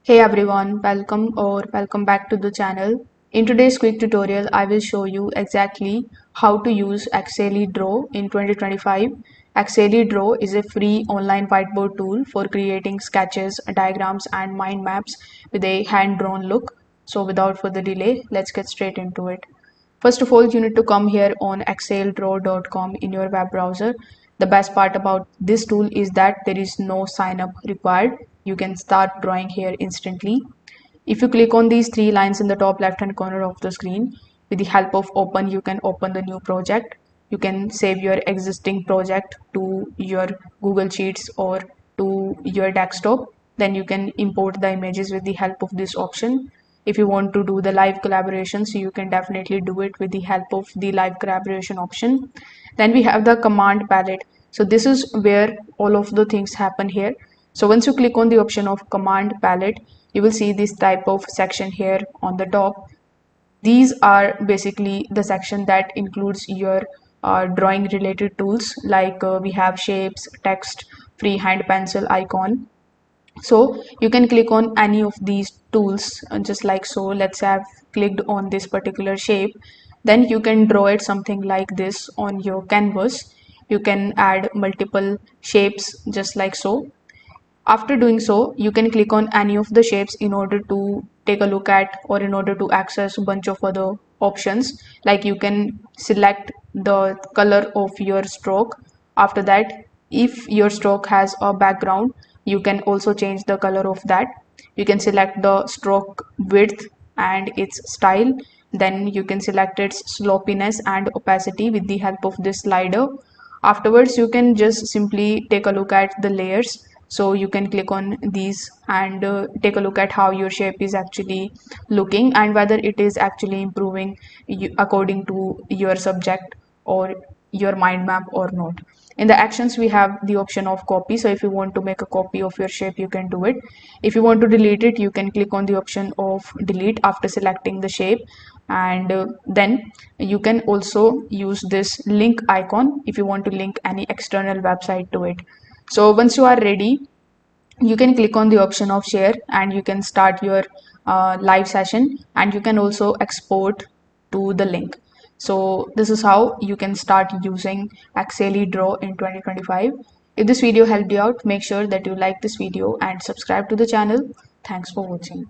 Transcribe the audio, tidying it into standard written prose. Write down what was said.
Hey everyone, welcome back to the channel. In today's quick tutorial, I will show you exactly how to use Excalidraw in 2025. Excalidraw is a free online whiteboard tool for creating sketches, diagrams, and mind maps with a hand-drawn look. So without further delay, let's get straight into it. First of all, you need to come here on excalidraw.com in your web browser. The best part about this tool is that there is no sign up required. You can start drawing here instantly. If you click on these three lines in the top left hand corner of the screen, with the help of open, you can open the new project. You can save your existing project to your Google Sheets or to your desktop. Then you can import the images with the help of this option. If you want to do the live collaboration, so you can definitely do it with the help of the live collaboration option. Then we have the command palette. So this is where all of the things happen here. So once you click on the option of command palette, you will see this type of section here on the top. These are basically the section that includes your drawing related tools, like we have shapes, text, freehand pencil icon. So you can click on any of these tools just like so. Let's have clicked on this particular shape, then you can draw it something like this on your canvas. You can add multiple shapes just like so. After doing so, you can click on any of the shapes in order to take a look at or in order to access a bunch of other options. Like you can select the color of your stroke. After that, if your stroke has a background, you can also change the color of that. You can select the stroke width and its style. Then you can select its sloppiness and opacity with the help of this slider. Afterwards, you can just simply take a look at the layers. So you can click on these and take a look at how your shape is actually looking and whether it is actually improving according to your subject or your mind map or not. In the actions, we have the option of copy. So if you want to make a copy of your shape, you can do it. If you want to delete it, you can click on the option of delete after selecting the shape. And then you can also use this link icon if you want to link any external website to it. So once you are ready, you can click on the option of share and you can start your live session, and you can also export to the link. So this is how you can start using Excalidraw in 2025. If this video helped you out, make sure that you like this video and subscribe to the channel. Thanks for watching.